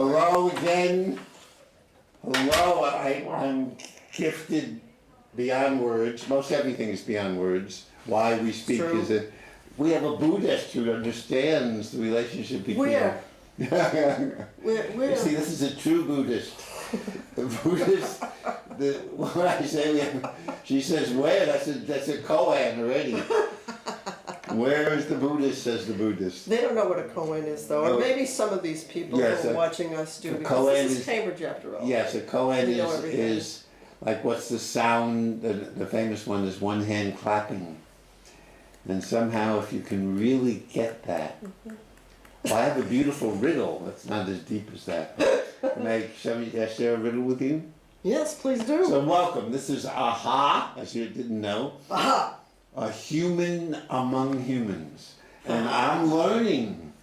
Hello again. Hello, I'm gifted beyond words. Most everything is beyond words. Why we speak is that we have a Buddhist who understands the relationship between... Where? You see, this is a true Buddhist. The Buddhist, when I say, she says, where? That's a koan already. Where is the Buddhist, says the Buddhist. They don't know what a koan is, though. Or maybe some of these people who are watching us do, because this is Cambridge after all. Yes, a koan is like, what's the sound? The famous one is one hand clapping. And somehow, if you can really get that, well, I have a beautiful riddle that's not as deep as that. Can I share a riddle with you? Yes, please do. So welcome. This is Aha, as you didn't know. Aha! A human among humans. And I'm learning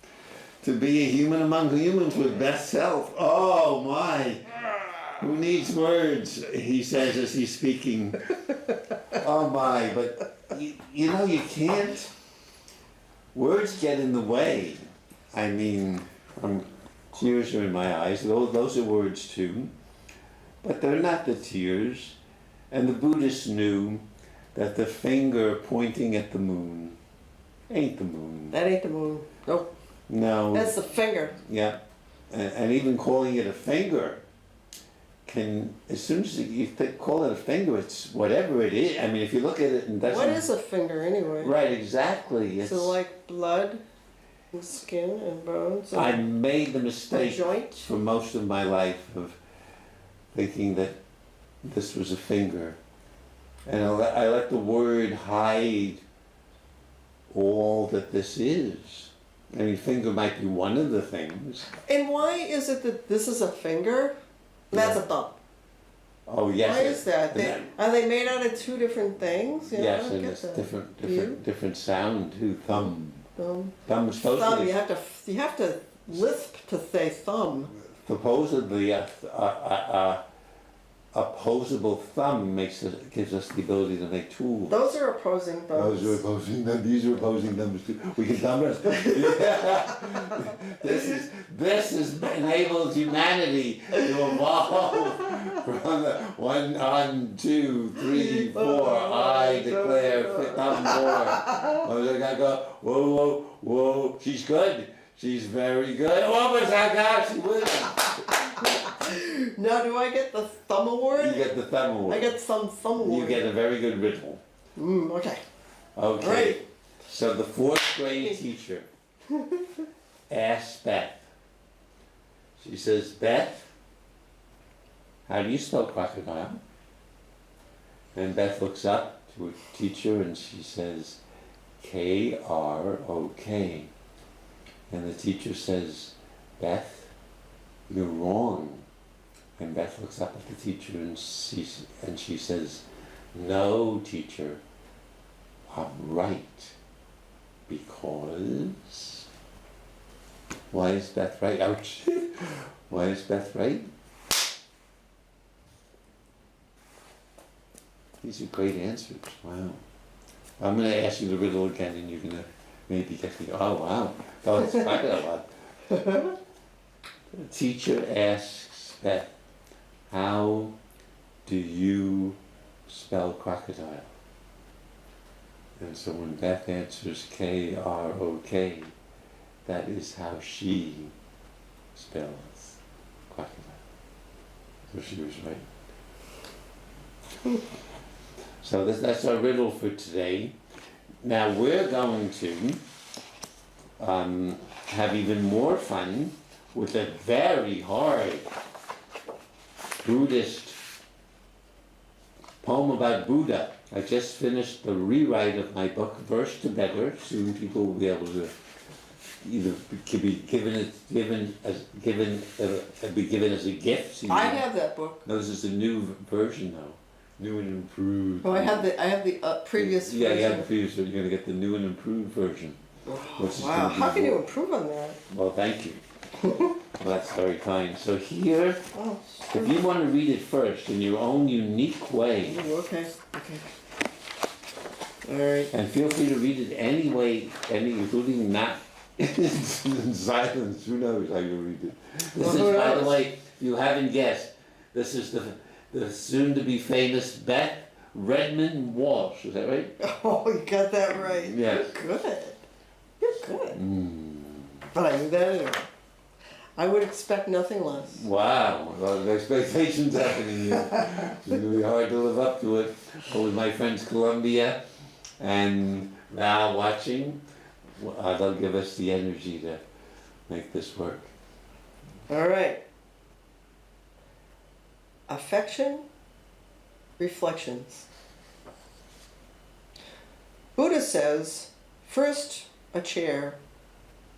to be a human among humans with Beth self. Oh my! Who needs words? He says as he's speaking. Oh my, but you know, you can't. Words get in the way. I mean, tears are in my eyes. Those are words too. But they're not the tears. And the Buddhists knew that the finger pointing at the moon ain't the moon. That ain't the moon. Nope. No. That's the finger. Yeah. And even calling it a finger can, as soon as you call it a finger, it's whatever it is. I mean, if you look at it and that's... What is a finger anyway? Right, exactly. So like blood and skin and bones? And I made the mistake joint? for most of my life of thinking that this was a finger. And I let the word hide all that this is. I mean, finger might be one of the things. And why is it that this is a finger? That's a thumb. Oh, yes. Why is that? Are they made out of two different things? You know, yes, and it's different sound too. Thumb. Thumb. Thumb is supposed to be... You have to lisp to say thumb. Supposedly, opposable thumb gives us the ability to make tools. Those are opposing thumbs. Those are opposing thumbs. These are opposing thumbs too. We can thumb us. This has enabled humanity to evolve from the 1, 2, 3, 4. I declare thumb more. I go, whoa, whoa, whoa. She's good. She's very good. Oh, but I got she wins. Now, do I get the thumb award? You get the thumb award. I get some thumb award. You get a very good riddle. Okay. Okay. Great. So the 4th grade teacher asked Beth. She says, Beth, how do you spell crocodile? And Beth looks up to her teacher and she says, K-R-O-K. And the teacher says, Beth, you're wrong. And Beth looks up at the teacher and she says, no, teacher, I'm right. Because... Why is Beth right? Ouch. Why is Beth right? These are great answers. Wow. I'm going to ask you the riddle again and you're going to maybe get me, oh wow. Oh, it's quite a lot. The teacher asks Beth, how do you spell crocodile? And so when Beth answers K-R-O-K, that is how she spells crocodile. So she was right. So that's our riddle for today. Now we're going to have even more fun with a very hard Buddhist poem about Buddha. I just finished the rewrite of my book, Verse to Beggar. Soon people will be able to either be given as a gift. So I have that book. No, this is a new version though. New and improved. Oh, I have the previous version. Yeah, you have the previous version. You're going to get the new and improved version. Wow, how can you improve on that? Well, thank you. Well, that's very kind. So here, if you want to read it first in your own unique way. Okay. All right. And feel free to read it any way, including not in silence. Who knows how you read it? This is, by the way, if you haven't guessed, this is the soon-to-be famous Beth Redmond Walsh. Is that right? Oh, you got that right. Yes. You're good. You're good. But I knew that anyway. I would expect nothing less. Wow, a lot of expectations happening here. It's going to be hard to live up to it. But with my friends Columbia and Val watching, they'll give us the energy to make this work. All right. Affection, reflections. Buddha says, first, a chair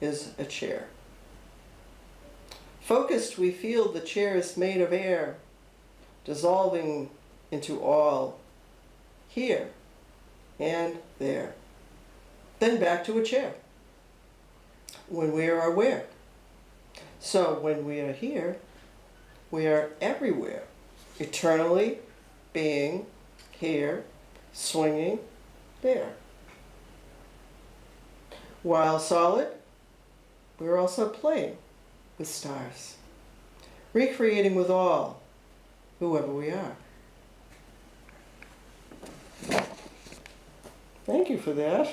is a chair. Focused, we feel the chair is made of air, dissolving into all, here and there. Then back to a chair, when we are aware. So when we are here, we are everywhere, eternally being here, swinging there. While solid, we are also playing with stars, recreating with all, whoever we are. Thank you for that.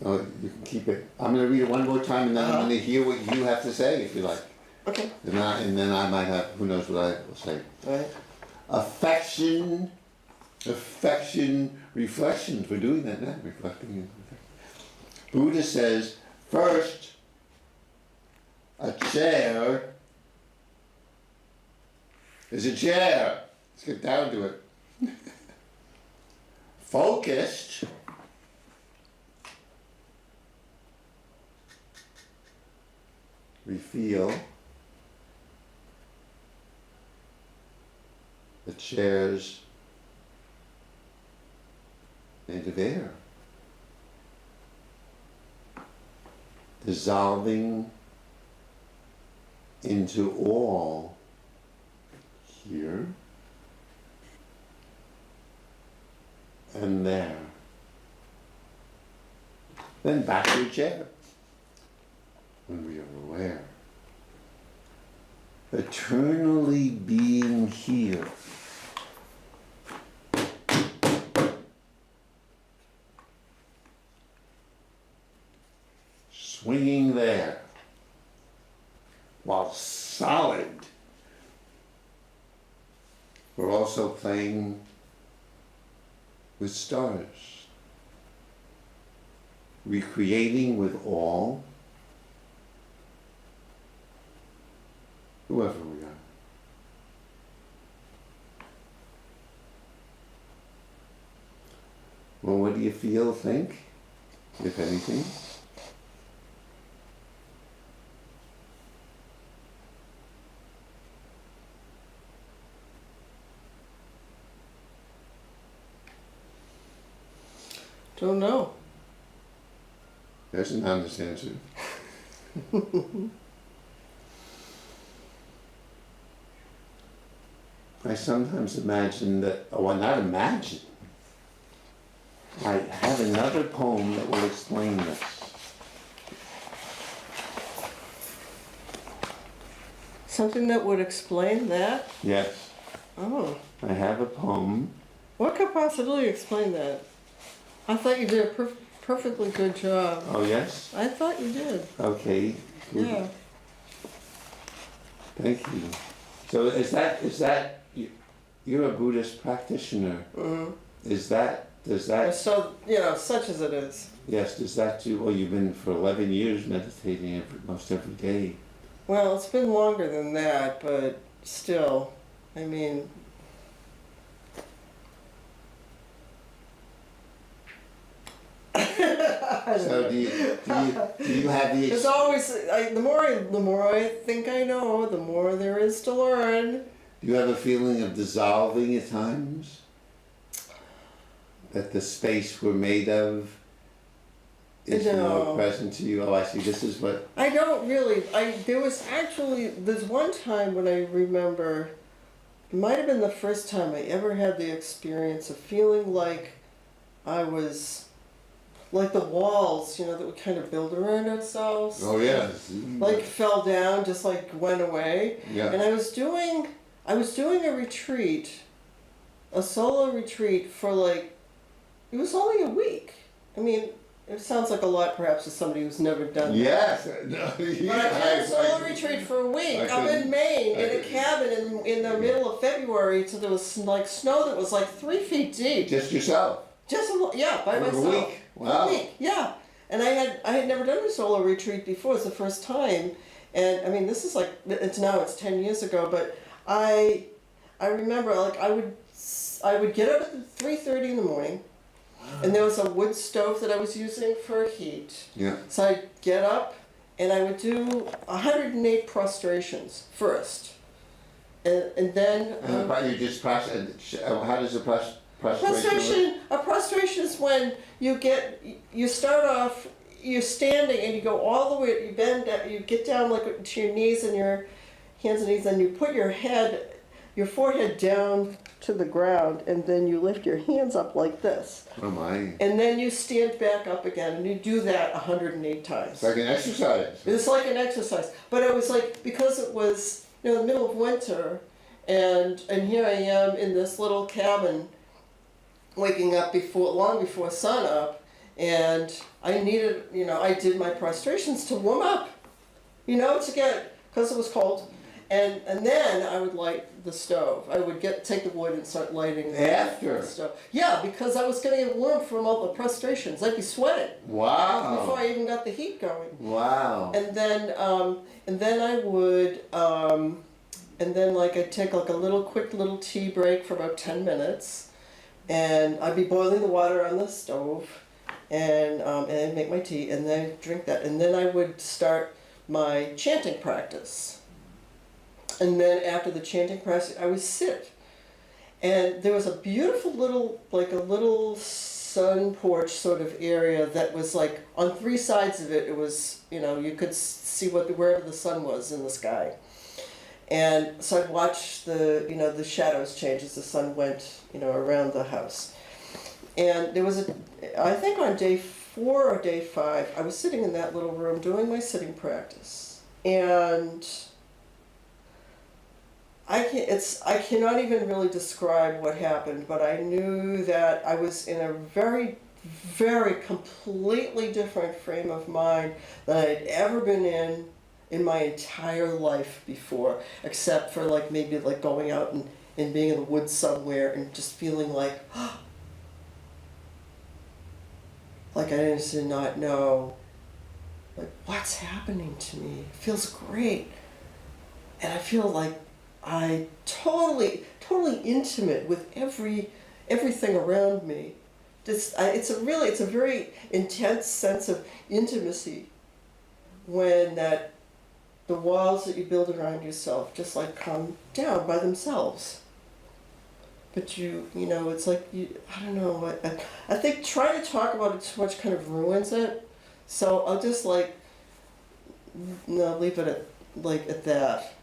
Oh, you can keep it. I'm going to read it one more time and then I'm going to hear what you have to say if you like. Okay. And then I might have, who knows what I will say. All right. Affection, reflections. We're doing that now, reflecting. Buddha says, first, a chair is a chair. Let's get down to it. Focused, we feel the chairs made of air, dissolving into all, here and there. Then back to your chair, when we are aware. Eternally being here. Swinging there. While solid, we're also playing with stars. Recreating with all, whoever we are. Well, what do you feel, think, if anything? Don't know. There's an honest answer. I sometimes imagine that, well, not imagine. I have another poem that will explain this. Something that would explain that? Yes. Oh. I have a poem. What could possibly explain that? I thought you did a perfectly good job. Oh, yes? I thought you did. Okay. Good. Yeah. Thank you. So is that you're a Buddhist practitioner? Mm-hmm. Does that? So, such as it is. Yes. Does that do? Well, you've been for 11 years meditating most every day. Well, it's been longer than that, but still, I mean. So do you have the? It's always the more I think I know, the more there is to learn. Do you have a feeling of dissolving at times? That the space we're made of is no present to you? Oh, I see. This is what... I don't really... There's one time when I remember, it might have been the first time I ever had the experience of feeling like I was like the walls, you know, that we kind of build around ourselves. Oh yeah. Like fell down, just like went away. Yeah. And I was doing a retreat, a solo retreat for like, it was only a week. I mean, it sounds like a lot perhaps to somebody who's never done that. Yes. No, But I did a solo retreat for a week up in Maine in a cabin in the middle of February. So there was like snow that was like 3 feet deep. Just yourself. Just by For myself. a week. Wow. For a week, yeah. And I had never done a solo retreat before. It's the first time. And I mean, this is like it's 10 years ago, but I remember like I would get up at 3:30 in the morning. And there was a wood stove that I was using for heat. Yeah. So I'd get up and I would do 108 prostrations first. And then... you just how does the prostration work? A prostration is when you start off, you're standing and you go all the way, you bend, you get down like to your knees and your hands and knees, and you put your forehead down to the ground, and then you lift your hands up like this. Oh my. And then you stand back up again, and you do that 108 times. It's like an exercise. It's like an exercise. But it was like, because it was, you know, the middle of winter, and here I am in this little cabin, waking up long before sun up, and I needed, you know, I did my prostrations to warm up, you know, because it was cold. And then I would light the stove. I would take the wood and start lighting the stove. Yeah, because I was going to get warm from all the prostrations. I'd be sweating. Wow. Before I even got the heat going. Wow. And then I would, and then like I'd take like a quick little tea break for about 10 minutes, and I'd be boiling the water on the stove, and I'd make my tea, and then I'd drink that, and then I would start my chanting practice. And then after the chanting practice, I would sit. And there was a beautiful little sun porch sort of area that was like, on 3 sides of it, it was, you know, you could see wherever the sun was in the sky. And so I'd watch the shadows change as the sun went, you know, around the house. And there was I think on day 4 or day 5, I was sitting in that little room doing my sitting practice. And I cannot even really describe what happened, but I knew that I was in a very, very completely different frame of mind than I'd ever been in my entire life before, except for like maybe like going out and being in the woods somewhere and just feeling like, like I did not know, like what's happening to me. It feels great. And I feel like I totally intimate with everything around me. It's a very intense sense of intimacy when the walls that you build around yourself just like come down by themselves. But you know, it's like I don't know. I think trying to talk about it too much kind of ruins it. So I'll just leave it at that.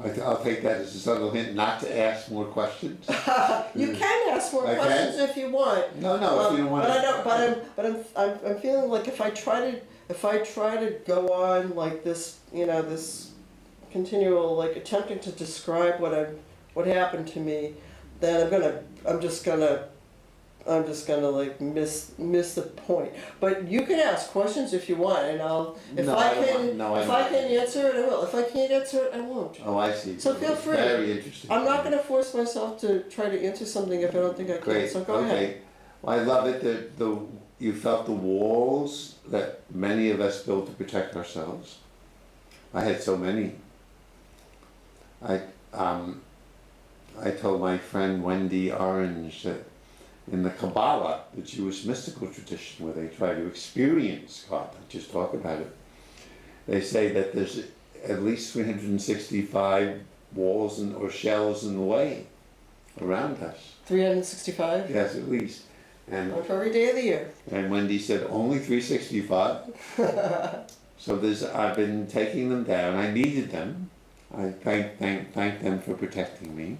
I'll take that as a subtle hint not to ask more questions. You can ask more questions if you want. No, if you don't want. But I don't. But I'm feeling like if I try to go on like this, you know, this continual like attempting to describe what happened to me, then I'm just gonna like miss the point. But you can ask questions if you want, and if I can answer it, I will. If I can't answer it, I won't. Oh, I see. So feel free. Very interesting. I'm not going to force myself to try to answer something if I don't think I can. Great. So go ahead. Well, I love it that you felt the walls that many of us build to protect ourselves. I had so many. I told my friend Wendy Orange that in the Kabbalah, the Jewish mystical tradition where they try to experience God, not just talk about it, they say that there's at least 365 walls or shells in the way around us. 365? Yes, at least. And one for every day of the year. And Wendy said, only 365? So I've been taking them down. I needed them. I thank them for protecting me.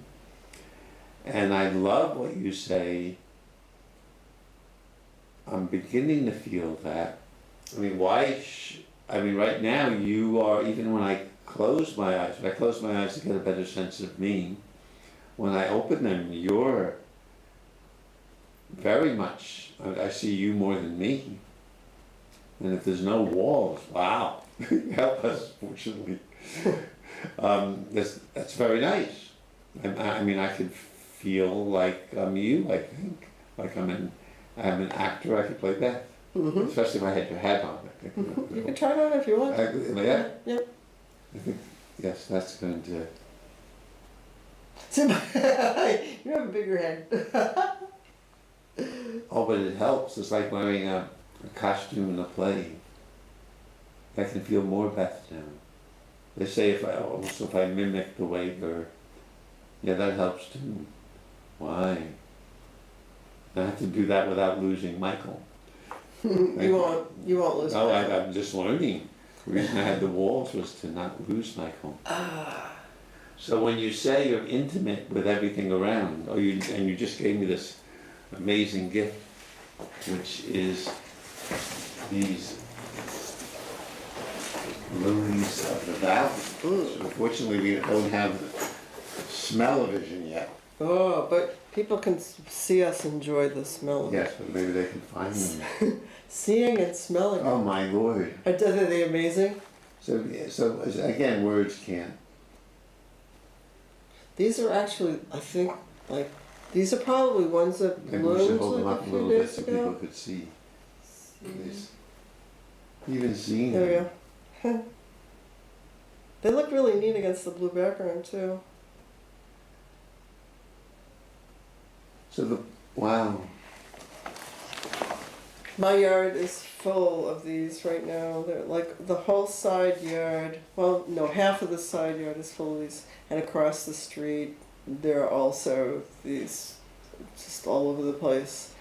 And I love what you say, I'm beginning to feel that. I mean, I mean, right now you are, even when I close my eyes, when I close my eyes to get a better sense of me, when I open them, you're very much, I see you more than me. And if there's no walls, wow, help us, fortunately. That's very nice. I mean, I could feel like I'm you, I think. Like I'm an actor, I could play Beth. Mm-hmm. Especially if I had your hat on. You can try it on if you want. Yeah? Yep. I think, yes, that's going to... You have a bigger head. Oh, but it helps. It's like wearing a costume in a play. I can feel more Beth now. They say if I mimic the way you're... Yeah, that helps too. Why? I have to do that without losing Michael. You won't lose. No, I'm just learning. The reason I had the walls was to not lose Michael. So when you say you're intimate with everything around, and you just gave me this amazing gift, which is these lilies of the valley. So unfortunately, we don't have smell-o-vision yet. Oh, but people can see us enjoy the smell of it. Yes, but maybe they can find them. Seeing and smelling. Oh my Lord! Are they amazing? So again, words can't. These are actually, I think, like these are probably ones that Maybe we should bloomed hold them like up a a few little bit days so people ago. could see. These. Even seeing There them. we go. They look really neat against the blue background too. So wow. My yard is full of these right now. They're like the whole side yard. Well, no, half of the side yard is full of these. And across the street, there are also these just all over the place.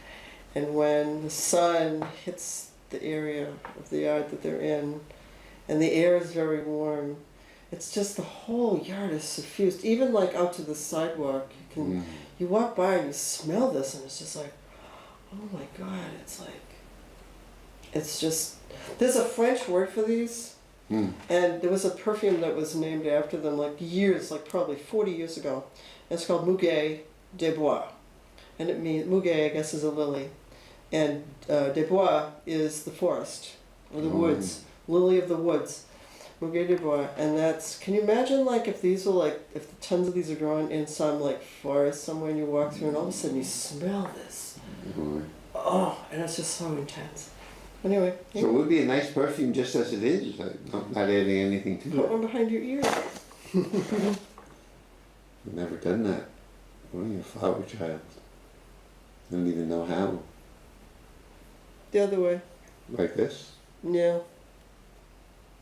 And when the sun hits the area of the yard that they're in, and the air is very warm, it's just the whole yard is suffused. Even like out to the sidewalk, you walk by and you smell this, and it's just like, oh my God! It's just. There's a French word for these, and there was a perfume that was named after them like years, like probably 40 years ago. It's called Muguet des Bois, and it means Muguet, I guess, is a lily, and des Bois is the forest or the woods, lily of the woods. Muguet des Bois, and that's. Can you imagine like if these were like if the tons of these are growing in some like forest somewhere, and you walk through, and all of a sudden you smell this. Oh, and it's just so intense. Anyway. So it would be a nice perfume just as it is, not adding anything to Put it. one behind your ear. I've never done that. Only a flower child. I don't even know how. The other way. Like this? Yeah.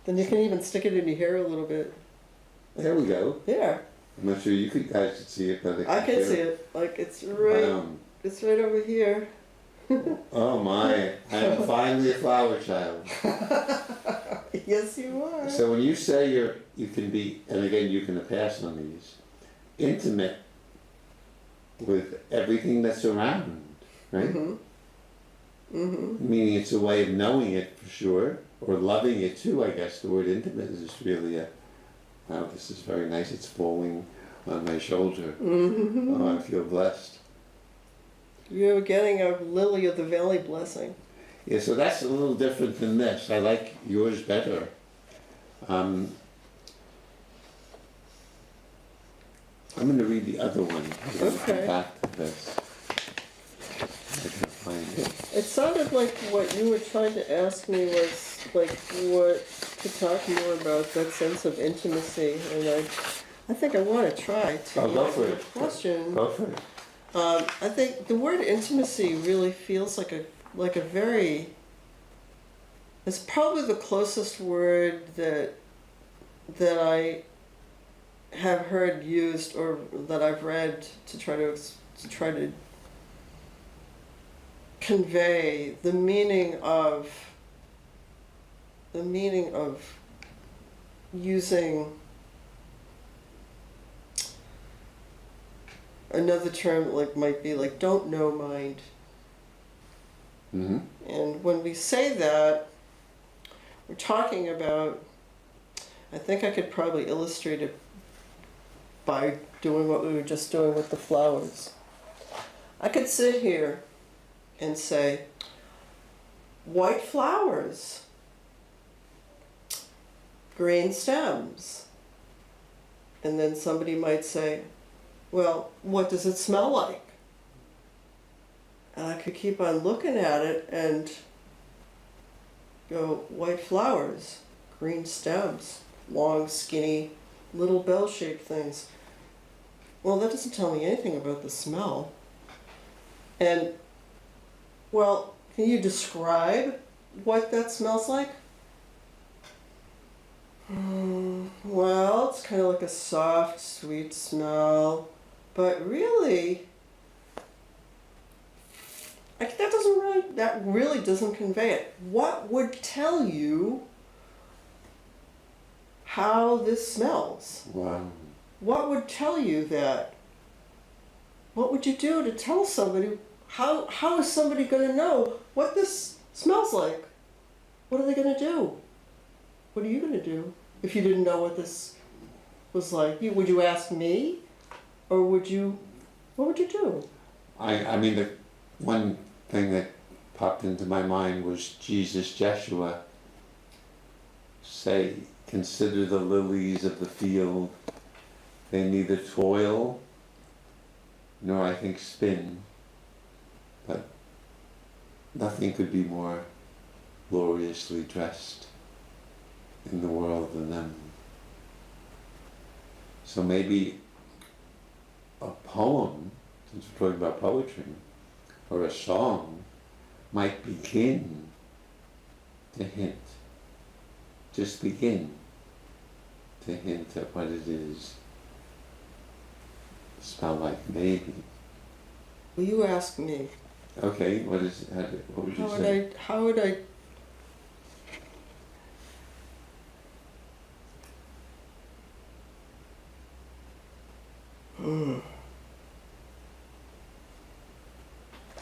Then you can even stick it in your hair a little bit. There we go. There. I'm not sure you guys could see it, but I can see it. Like it's right. It's right over here. Oh my! I'm finally a flower child. Yes, you are. So when you say you can be, and again you can pass on these, intimate with everything that's around, right? Meaning it's a way of knowing it for sure, or loving it too. I guess the word intimate is really wow, this is very nice. It's falling on my shoulder. Oh, I feel blessed. You're getting a lily of the valley blessing. Yeah, so that's a little different than this. I like yours better. I'm going to read the other one. Okay. Back to this. I can find it. It sounded like what you were trying to ask me was like what to talk more about, that sense of intimacy, and I think I want to try to Oh, go answer for the it. question. Go for it. I think the word intimacy really feels like a very. It's probably the closest word that I have heard used or that I've read to try to convey the meaning of using another term like might be like don't know mind. Mm-hmm. And when we say that, we're talking about, I think I could probably illustrate it by doing what we were just doing with the flowers. I could sit here and say, white flowers, green stems. And then somebody might say, well, what does it smell like? And I could keep on looking at it and go, white flowers, green stems, long, skinny, little bell-shaped things. Well, that doesn't tell me anything about the smell. And, well, can you describe what that smells like? Well, it's kind of like a soft, sweet smell, but really, that really doesn't convey it. What would tell you how this smells? Wow. What would tell you that? What would you do to tell somebody? How is somebody going to know what this smells like? What are they going to do? What are you going to do if you didn't know what this was like? Would you ask me? Or what would you do? I mean, the one thing that popped into my mind was Jesus Joshua say, consider the lilies of the field. They neither toil nor, I think, spin, but nothing could be more gloriously dressed in the world than them. So maybe a poem, since we're talking about poetry, or a song might begin to hint, just begin to hint at what it is smell like, maybe. Will you ask me? Okay, what would you say? How would I?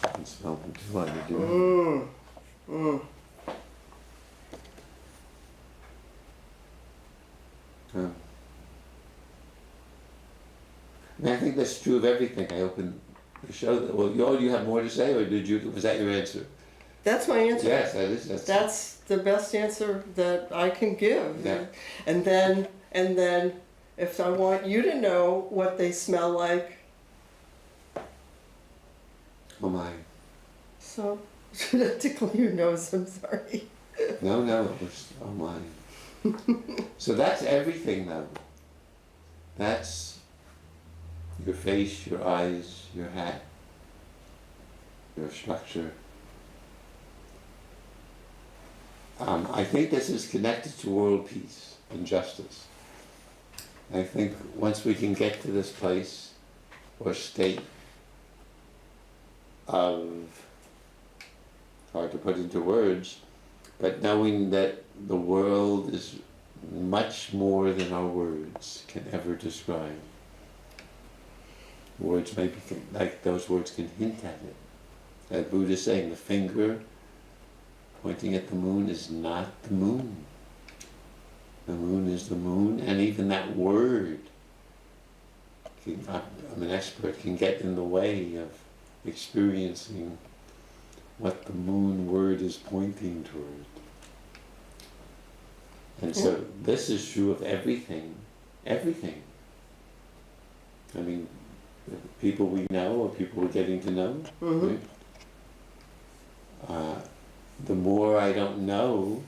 I can smell them too while you're doing it. I mean, I think that's true of everything. I opened the show. Well, you have more to say, or was that your answer? That's my answer. Yes, that is. That's the best answer that I can give. Yeah. And then, if I want you to know what they smell like, Oh my. so should I tickle your nose? I'm sorry. No, it was, oh my. So that's everything though. That's your face, your eyes, your hat, your structure. I think this is connected to world peace and justice. I think once we can get to this place or state of, hard to put into words, but knowing that the world is much more than our words can ever describe. Words maybe like those words can hint at it. As Buddha is saying, the finger pointing at the moon is not the moon. The moon is the moon, and even that word, I'm an expert, can get in the way of experiencing what the moon word is pointing toward. And so this is true of everything. Everything. I mean, people we know or people we're getting to know. Right? The more I don't know,